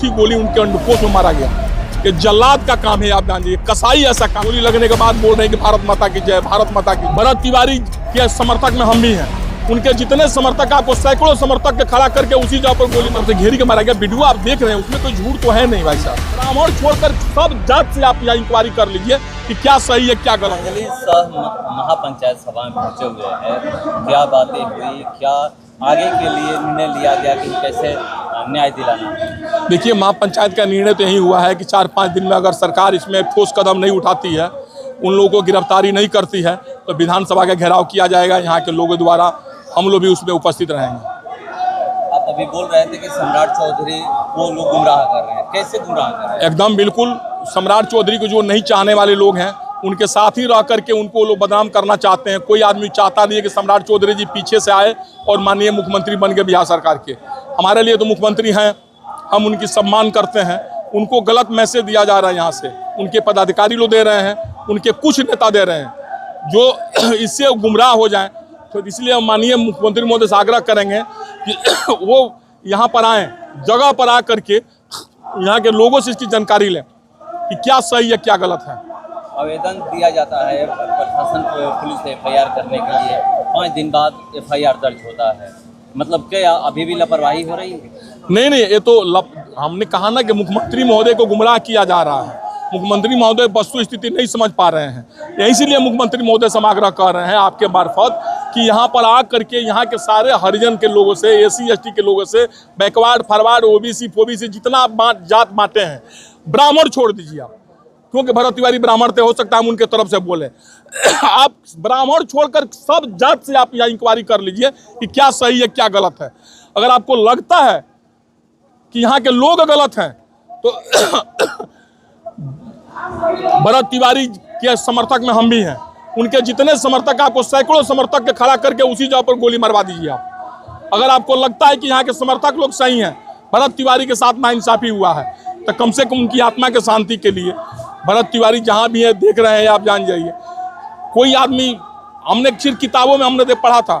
चौथी गोली उनके अंडकोश में मारा गया। ये जल्लाद का काम है, आप जानिए, कसाई ऐसा काम। गोली लगने के बाद बोल रहे हैं कि भारत माता की जय, भारत माता की। भरत तिवारी के समर्थक में हम भी हैं। उनके जितने समर्थक, आपको सैकड़ों समर्थक के खड़ा करके उसी जगह पर गोली मार से घेरी के मारा गया। वीडियो आप देख रहे हैं, उसमें कोई झूठ तो है नहीं भाई साहब। ब्राह्मण छोड़कर सब जात से आप यहाँ इंक्वायरी कर लीजिए कि क्या सही है क्या गलत है। महापंचायत सभा में पहुंचे हुए हैं, क्या बातें हुई, क्या आगे के लिए निर्णय लिया गया कि कैसे न्याय दिलाना? देखिए, महापंचायत का निर्णय तो यही हुआ है कि 4-5 दिन में अगर सरकार इसमें ठोस कदम नहीं उठाती है, उन लोगों को गिरफ्तारी नहीं करती है, तो विधानसभा का घेराव किया जाएगा। यहाँ के लोगों द्वारा हम लोग भी उसमें उपस्थित रहेंगे। आप अभी बोल रहे थे कि सम्राट चौधरी वो लोग गुमराह कर रहे हैं, कैसे गुमराह कर रहे हैं? एकदम बिल्कुल, सम्राट चौधरी को जो नहीं चाहने वाले लोग हैं, उनके साथ ही रह करके उनको लोग बदनाम करना चाहते हैं। कोई आदमी चाहता नहीं है कि सम्राट चौधरी जी पीछे से आए और माननीय मुख्यमंत्री बन गए बिहार सरकार के। हमारे लिए तो मुख्यमंत्री हैं, हम उनकी सम्मान करते हैं। उनको गलत मैसेज दिया जा रहा है यहाँ से, उनके पदाधिकारी लोग दे रहे हैं, उनके कुछ नेता दे रहे हैं जो इससे गुमराह हो जाएं। तो इसलिए हम माननीय मुख्यमंत्री महोदय से आग्रह करेंगे कि वो यहाँ पर आएँ, जगह पर आ करके यहाँ के लोगों से इसकी जानकारी लें कि क्या सही है क्या गलत है। आवेदन दिया जाता है प्रशासन को पुलिस से FIR करने के लिए, 5 दिन बाद FIR दर्ज होता है, मतलब क्या अभी भी लापरवाही हो रही है? नहीं, ये तो हमने कहा ना कि मुख्यमंत्री महोदय को गुमराह किया जा रहा है। मुख्यमंत्री महोदय वस्तु स्थिति नहीं समझ पा रहे हैं, इसीलिए मुख्यमंत्री महोदय से आग्रह कर रहे हैं आपके मार्फत कि यहाँ पर आ करके यहाँ के सारे हरिजन के लोगों से, SC ST के लोगों से, बैकवर्ड फॉरवर्ड OBC FOBC जितना जात बांटे हैं, ब्राह्मण छोड़ दीजिए आप, क्योंकि भरत तिवारी ब्राह्मण थे, हो सकता है हम उनके तरफ से बोले। आप ब्राह्मण छोड़कर सब जात से आप यहाँ इंक्वायरी कर लीजिए कि क्या सही है क्या गलत है। अगर आपको लगता है कि यहाँ के लोग गलत हैं तो भरत तिवारी के समर्थक में हम भी हैं। उनके जितने समर्थक, आपको सैकड़ों समर्थक के खड़ा करके उसी जगह पर गोली मरवा दीजिए आप। अगर आपको लगता है कि यहाँ के समर्थक लोग सही हैं, भरत तिवारी के साथ नाइंसाफी हुआ है, तो कम से कम उनकी आत्मा के शांति के लिए भरत तिवारी जहाँ भी है, देख रहे हैं आप, जान जाइए। कोई आदमी, हमने सिर्फ किताबों में हमने पढ़ा था,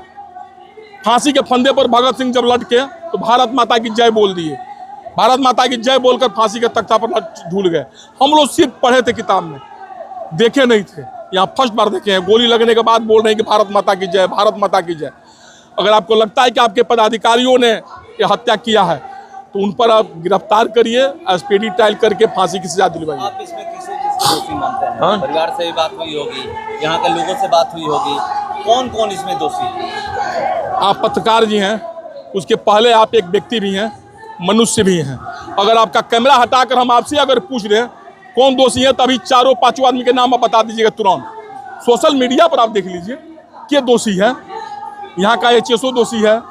फांसी के फंदे पर भगत सिंह जब लटके तो भारत माता की जय बोल दिए, भारत माता की जय बोलकर फांसी के तख्ता पर झूल गए। हम लोग सिर्फ पढ़े थे किताब में, देखे नहीं थे। यहाँ फर्स्ट बार देखे हैं, गोली लगने के बाद बोल रहे हैं कि भारत माता की जय, भारत माता की जय। अगर आपको लगता है कि आपके पदाधिकारियों ने ये हत्या किया है तो उन पर आप गिरफ्तार करिए, स्पीडी ट्रायल करके फांसी की सजा दिलवाइए। आप इसमें किसे दोषी मानते हैं? हाँ? परिवार से भी बात हुई होगी, यहाँ के लोगों से बात हुई होगी, कौन कौन इसमें दोषी है? आप पत्रकार जी हैं, उसके पहले आप एक व्यक्ति भी हैं, मनुष्य भी हैं। अगर आपका कैमरा हटाकर हम आपसे अगर पूछ रहे हैं कौन दोषी है, तभी 4-5 आदमी के नाम आप बता दीजिएगा तुरंत। सोशल मीडिया पर आप देख लीजिए कि दोषी है। यहाँ का HSO दोषी है,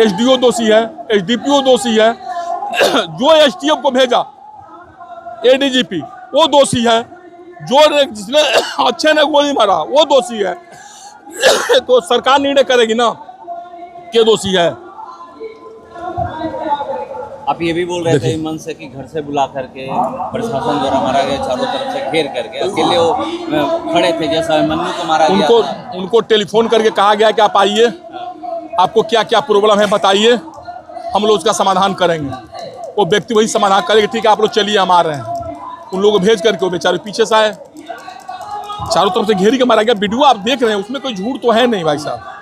SDO दोषी है, SDPO दोषी है, जो STF को भेजा ADGP वो दोषी है, जो जिसने अच्छे ने गोली मारा वो दोषी है। तो सरकार निर्णय करेगी ना कि दोषी है। आप ये भी बोल रहे थे मन से कि घर से बुला करके प्रशासन द्वारा मारा गया, चारों तरफ से घेर करके, अकेले वो खड़े थे जैसा मन्नू को मारा गया। उनको टेलीफोन करके कहा गया कि आप आइए, आपको क्या क्या प्रॉब्लम है बताइए, हम लोग उसका समाधान करेंगे। वो व्यक्ति वही समाधान करेगा, ठीक है आप लोग चलिए हम आ रहे हैं। उन लोगों को भेज करके वो बेचारे पीछे से आए, चारों तरफ से घेरी के मारा गया। वीडियो आप देख रहे हैं, उसमें कोई झूठ तो है नहीं भाई साहब।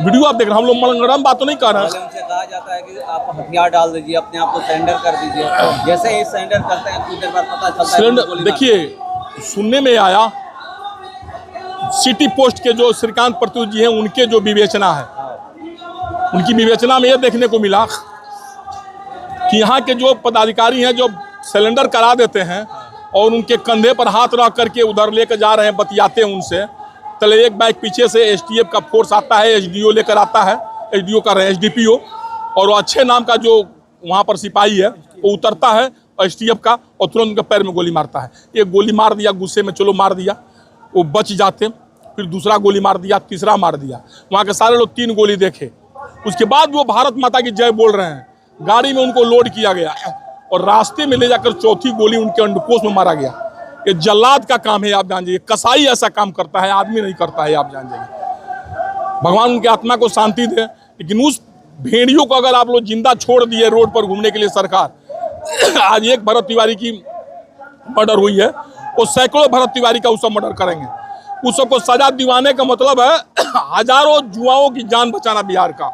वीडियो आप देख रहे हैं, हम लोग मनगढ़ंत बात तो नहीं कर रहे हैं। उनसे कहा जाता है कि आप हथियार डाल दीजिए, अपने आप को सरेंडर कर दीजिए, जैसे ही सरेंडर करते हैं कुछ देर बाद पता चलता है। देखिए, सुनने में आया सिटी पोस्ट के जो श्रीकांत प्रत्युष जी हैं, उनके जो विवेचना है, उनकी विवेचना में यह देखने को मिला कि यहाँ के जो पदाधिकारी हैं जो सिलेंडर करा देते हैं और उनके कंधे पर हाथ रख करके उधर लेकर जा रहे हैं, बतियाते हैं उनसे, तले एक बाइक पीछे से STF का फोर्स आता है, SDO लेकर आता है, SDO का SDPO, और वो अच्छे नाम का जो वहाँ पर सिपाही है वो उतरता है STF का और तुरंत उनके पैर में गोली मारता है। एक गोली मार दिया गुस्से में, चलो मार दिया, वो बच जाते, फिर दूसरा गोली मार दिया, तीसरा मार दिया। वहाँ के सारे लोग 3 गोली देखे, उसके बाद वो भारत माता की जय बोल रहे हैं। गाड़ी में उनको लोड किया गया और रास्ते में ले जाकर चौथी गोली उनके अंडकोश में मारा गया। ये जल्लाद का काम है, आप जान जाइए। कसाई ऐसा काम करता है, आदमी नहीं करता है, आप जान जाइए। भगवान उनकी आत्मा को शांति दे। लेकिन उस भेड़ियों को अगर आप लोग जिंदा छोड़ दिए रोड पर घूमने के लिए सरकार, आज एक भरत तिवारी की मर्डर हुई है, वो सैकड़ों भरत तिवारी का उस सब मर्डर करेंगे। उस सबको सजा दिवाने का मतलब है हजारों जुआओं की जान बचाना बिहार का।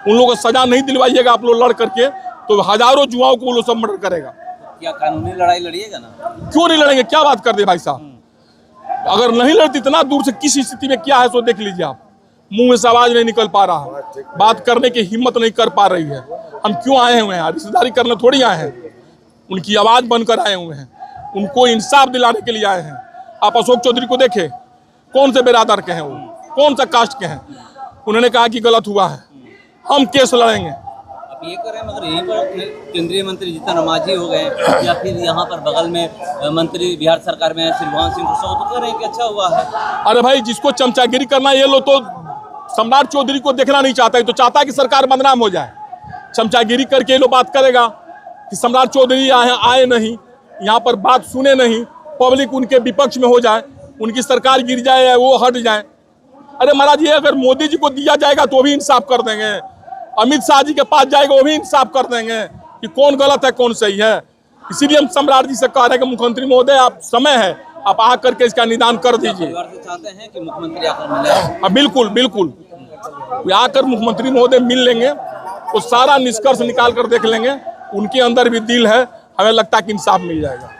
उन लोगों को सजा नहीं दिलवाइएगा आप लोग लड़ करके, तो हजारों जुआओं को वो लोग सब मर्डर करेगा। क्या कानूनी लड़ाई लड़िएगा ना? क्यों नहीं लड़ेंगे? क्या बात कर दे भाई साहब, अगर नहीं लड़ती इतना दूर से किस स्थिति में क्या है सो देख लीजिए आप। मुंह में से आवाज नहीं निकल पा रहा है, बात करने की हिम्मत नहीं कर पा रही है। हम क्यों आए हुए हैं? रिश्तेदारी करने थोड़ी आए हैं, उनकी आवाज बनकर आए हुए हैं, उनको इंसाफ दिलाने के लिए आए हैं। आप अशोक चौधरी को देखें, कौन से बिरादर के हैं वो, कौन सा कास्ट के हैं? उन्होंने कहा कि गलत हुआ है, हम केस लड़ेंगे। अब ये करें मगर यहीं पर केंद्रीय मंत्री जीतन मांझी हो गए, या फिर यहाँ पर बगल में मंत्री बिहार सरकार में श्रीमान सिंह कुशवाहा, तो कह रहे हैं कि अच्छा हुआ है। अरे भाई, जिसको चमचागिरी करना ये लो तो सम्राट चौधरी को देखना नहीं चाहता है, तो चाहता है कि सरकार बदनाम हो जाए। चमचागिरी करके ये लोग बात करेगा कि सम्राट चौधरी आए नहीं, यहाँ पर बात सुने नहीं, पब्लिक उनके विपक्ष में हो जाए, उनकी सरकार गिर जाए या वो हट जाए। अरे महाराज, ये अगर मोदी जी को दिया जाएगा तो भी इंसाफ कर देंगे, अमित शाह जी के पास जाएगा वो भी इंसाफ कर देंगे कि कौन गलत है कौन सही है। इसीलिए हम सम्राट जी से कह रहे हैं कि मुख्यमंत्री महोदय, आप समय है, आप आ करके इसका निदान कर दीजिए। चाहते हैं कि मुख्यमंत्री आकर मिले? बिल्कुल बिल्कुल, आकर मुख्यमंत्री महोदय मिल लेंगे, वो सारा निष्कर्ष निकाल कर देख लेंगे, उनके अंदर भी दिल है, हमें लगता है कि इंसाफ मिल जाएगा।